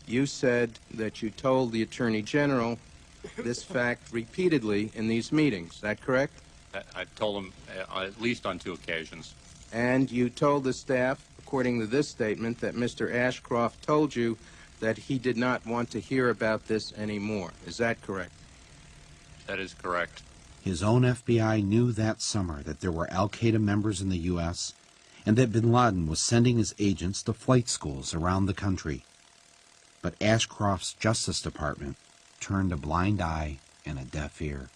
You said that you told the Attorney General this fact repeatedly in these meetings. Is that correct? I've told him at least on 2 occasions. And you told the staff, according to this statement, that Mr. Ashcroft told you that he did not want to hear about this anymore. Is that correct? That is correct. His own FBI knew that summer that there were al-Qaeda members in the U.S. and that bin Laden was sending his agents to flight schools around the country. But Ashcroft's Justice Department turned a blind eye and a deaf ear.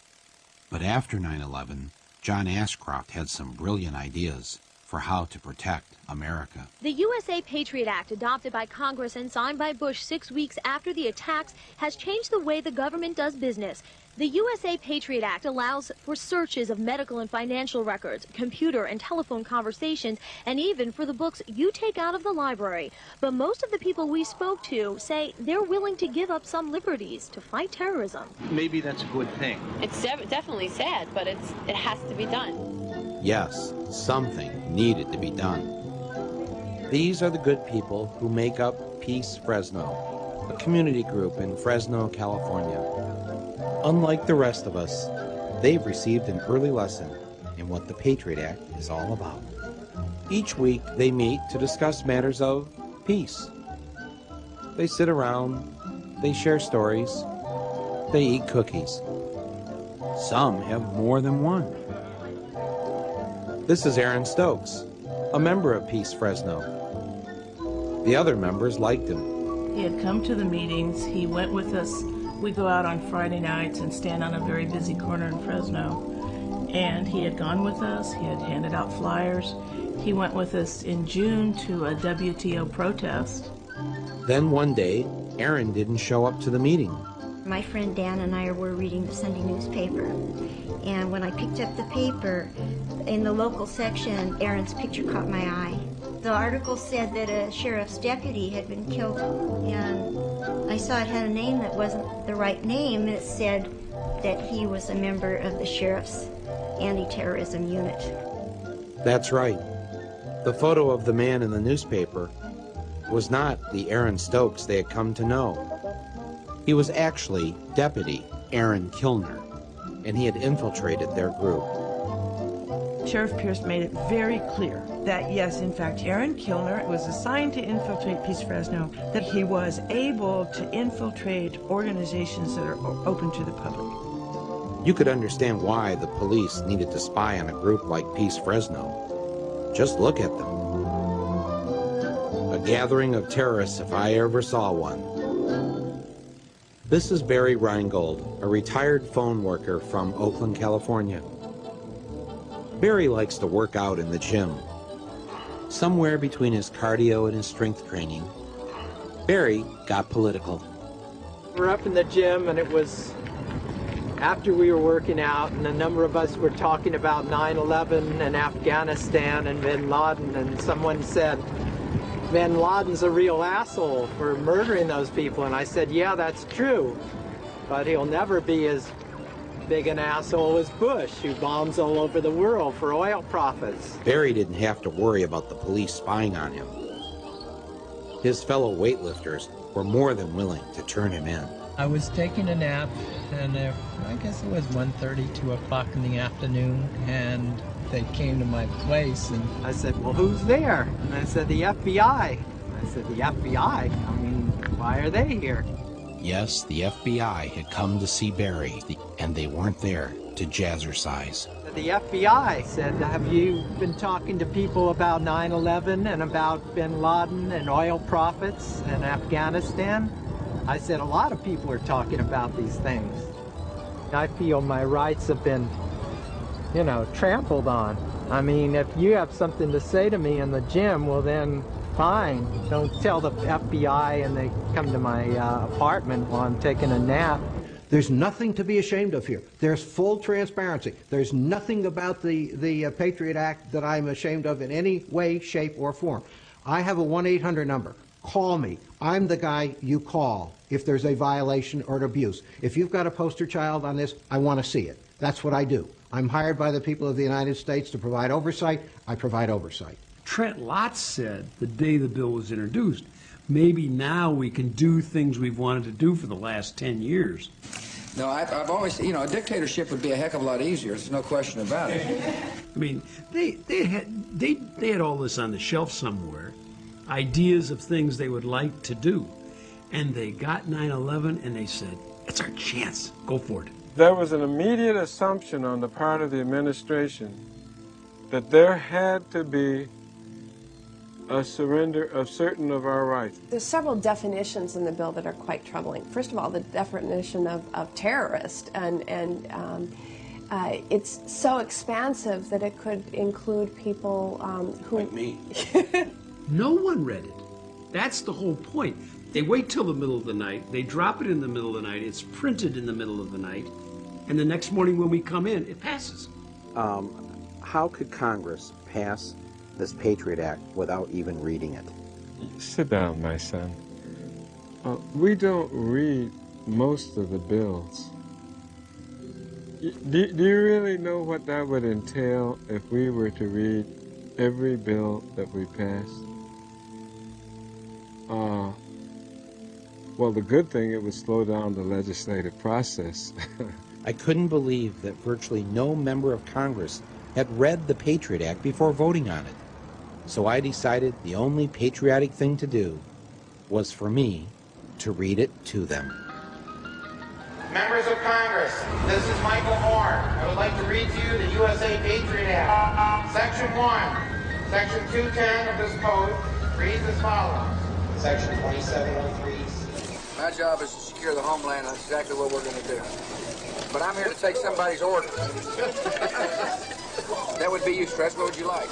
But after 9/11, John Ashcroft had some brilliant ideas for how to protect America. The USA Patriot Act, adopted by Congress and signed by Bush 6 weeks after the attacks, has changed the way the government does business. The USA Patriot Act allows for searches of medical and financial records, computer and telephone conversations, and even for the books you take out of the library. But most of the people we spoke to say they're willing to give up some liberties to fight terrorism. Maybe that's a good thing. It's definitely sad, but it has to be done. Yes, something needed to be done. These are the good people who make up Peace Fresno, a community group in Fresno, California. Unlike the rest of us, they've received an early lesson in what the Patriot Act is all about. Each week, they meet to discuss matters of peace. They sit around, they share stories, they eat cookies. Some have more than one. This is Aaron Stokes, a member of Peace Fresno. The other members liked him. He had come to the meetings. He went with us. We go out on Friday nights and stand on a very busy corner in Fresno. And he had gone with us. He had handed out flyers. He went with us in June to a WTO protest. Then one day, Aaron didn't show up to the meeting. My friend Dan and I were reading the Sunday newspaper. And when I picked up the paper, in the local section, Aaron's picture caught my eye. The article said that a sheriff's deputy had been killed, and I saw it had a name that wasn't the right name, and it said that he was a member of the sheriff's anti-terrorism unit. That's right. The photo of the man in the newspaper was not the Aaron Stokes they had come to know. He was actually Deputy Aaron Kilner, and he had infiltrated their group. Sheriff Pierce made it very clear that, yes, in fact, Aaron Kilner was assigned to infiltrate Peace Fresno, that he was able to infiltrate organizations that are open to the public. You could understand why the police needed to spy on a group like Peace Fresno. Just look at them. A gathering of terrorists if I ever saw one. This is Barry Reingold, a retired phone worker from Oakland, California. Barry likes to work out in the gym. Somewhere between his cardio and his strength training, Barry got political. We're up in the gym, and it was after we were working out, and a number of us were talking about 9/11 and Afghanistan and bin Laden, and someone said, bin Laden's a real asshole for murdering those people. And I said, yeah, that's true, but he'll never be as big an asshole as Bush, who bombs all over the world for oil profits. Barry didn't have to worry about the police spying on him. His fellow weightlifters were more than willing to turn him in. I was taking a nap, and I guess it was 1:30, 2 o'clock in the afternoon, and they came to my place, and I said, well, who's there? And I said, the FBI. I said, the FBI? I mean, why are they here? Yes, the FBI had come to see Barry, and they weren't there to jazzercise. The FBI said, have you been talking to people about 9/11 and about bin Laden and oil profits and Afghanistan? I said, a lot of people are talking about these things. I feel my rights have been, trampled on. I mean, if you have something to say to me in the gym, well then, fine. Don't tell the FBI and they come to my apartment while I'm taking a nap. There's nothing to be ashamed of here. There's full transparency. There's nothing about the Patriot Act that I'm ashamed of in any way, shape, or form. I have a 1-800 number. Call me. I'm the guy you call if there's a violation or an abuse. If you've got a poster child on this, I want to see it. That's what I do. I'm hired by the people of the United States to provide oversight. I provide oversight. Trent Lott said the day the bill was introduced, maybe now we can do things we've wanted to do for the last 10 years. No, I've always, you know, a dictatorship would be a heck of a lot easier. There's no question about it. I mean, they had all this on the shelf somewhere, ideas of things they would like to do. And they got 9/11 and they said, it's our chance, go for it. There was an immediate assumption on the part of the administration that there had to be a surrender of certain of our rights. There's several definitions in the bill that are quite troubling. First of all, the definition of terrorist, and it's so expansive that it could include people who... Like me. No one read it. That's the whole point. They wait till the middle of the night, they drop it in the middle of the night, it's printed in the middle of the night, and the next morning when we come in, it passes. How could Congress pass this Patriot Act without even reading it? Sit down, my son. We don't read most of the bills. Do you really know what that would entail if we were to read every bill that we passed? Well, the good thing, it would slow down the legislative process. I couldn't believe that virtually no member of Congress had read the Patriot Act before voting on it. So I decided the only patriotic thing to do was for me to read it to them. Members of Congress, this is Michael Moore. I would like to read to you the USA Patriot Act. Section 1, Section 210 of this code reads as follows. Section 2703. My job is to secure the homeland. That's exactly what we're going to do. But I'm here to take somebody's order. That would be you, Stress. What would you like?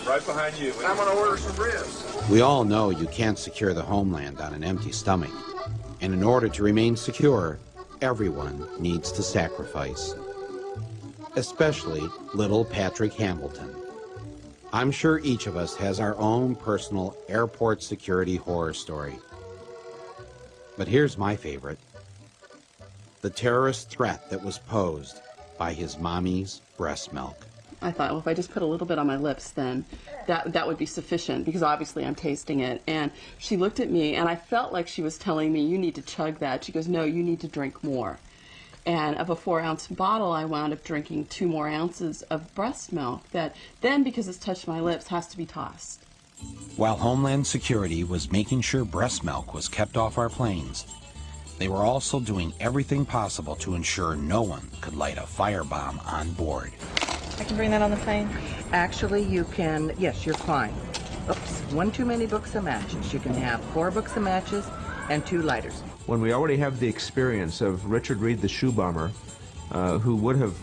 Right behind you. I'm going to order some ribs. We all know you can't secure the homeland on an empty stomach. And in order to remain secure, everyone needs to sacrifice. Especially little Patrick Hamilton. I'm sure each of us has our own personal airport security horror story. But here's my favorite. The terrorist threat that was posed by his mommy's breast milk. I thought, well, if I just put a little bit on my lips, then that would be sufficient, because obviously I'm tasting it. And she looked at me, and I felt like she was telling me, you need to chug that. She goes, no, you need to drink more. And of a 4-ounce bottle, I wound up drinking 2 more ounces of breast milk that then, because it's touched my lips, has to be tossed. While Homeland Security was making sure breast milk was kept off our planes, they were also doing everything possible to ensure no one could light a firebomb on board. I can bring that on the plane? Actually, you can, yes, you're fine. Oops, 1 too many books of matches. You can have 4 books of matches and 2 lighters. When we already have the experience of Richard Reed, the shoe bomber, who would have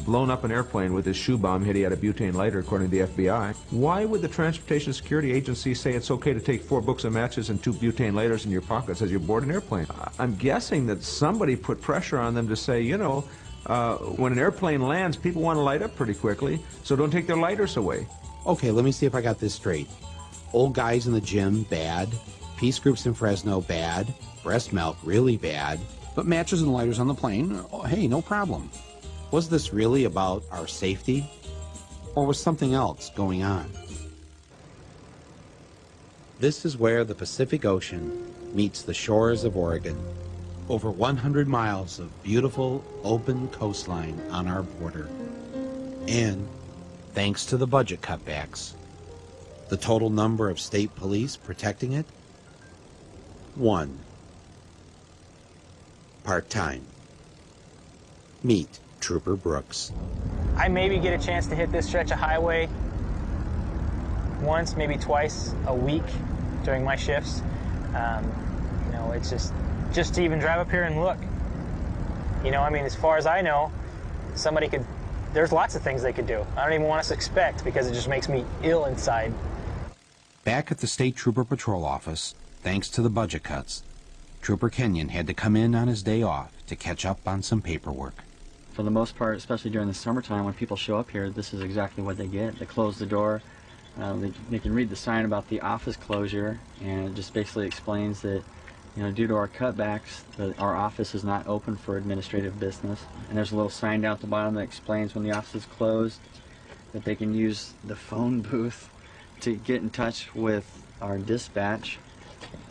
blown up an airplane with his shoe bomb had he had a butane lighter, according to the FBI, why would the Transportation Security Agency say it's okay to take 4 books of matches and 2 butane lighters in your pockets as you board an airplane? I'm guessing that somebody put pressure on them to say, you know, when an airplane lands, people want to light up pretty quickly, so don't take their lighters away. Okay, let me see if I got this straight. Old guys in the gym, bad. Peace groups in Fresno, bad. Breast milk, really bad. But matches and lighters on the plane, oh, hey, no problem. Was this really about our safety? Or was something else going on? This is where the Pacific Ocean meets the shores of Oregon. Over 100 miles of beautiful, open coastline on our border. And, thanks to the budget cutbacks, the total number of state police protecting it? 1. Part-time. Meet Trooper Brooks. I maybe get a chance to hit this stretch of highway once, maybe twice a week during my shifts. You know, it's just to even drive up here and look. You know, I mean, as far as I know, somebody could, there's lots of things they could do. I don't even want us to expect, because it just makes me ill inside. Back at the State Trooper Patrol Office, thanks to the budget cuts, Trooper Kenyon had to come in on his day off to catch up on some paperwork. For the most part, especially during the summertime, when people show up here, this is exactly what they get. They close the door. They can read the sign about the office closure, and it just basically explains that, you know, due to our cutbacks, our office is not open for administrative business. And there's a little sign down at the bottom that explains when the office is closed, that they can use the phone booth to get in touch with our dispatch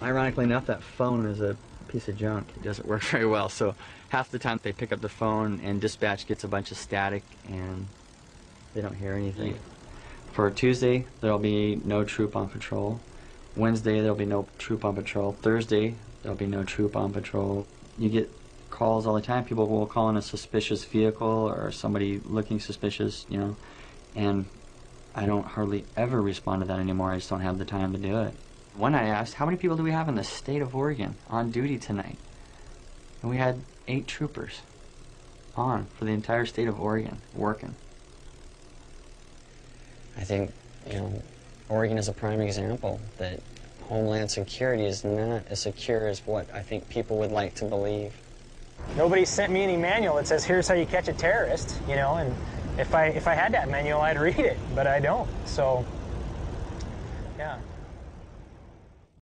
Ironically enough, that phone is a piece of junk. It doesn't work very well, so half the time they pick up the phone and dispatch gets a bunch of static and they don't hear anything. For Tuesday, there'll be no troop on patrol. Wednesday, there'll be no troop on patrol. Thursday, there'll be no troop on patrol. You get calls all the time. People will call in a suspicious vehicle or somebody looking suspicious, you know, and I don't hardly ever respond to that anymore. I just don't have the time to do it. One night I asked, how many people do we have in the state of Oregon on duty tonight? And we had 8 troopers on for the entire state of Oregon working. I think, you know, Oregon is a prime example that Homeland Security is not as secure as what I think people would like to believe. Nobody sent me any manual that says, here's how you catch a terrorist, you know, and if I had that manual, I'd read it, but I don't, so, yeah.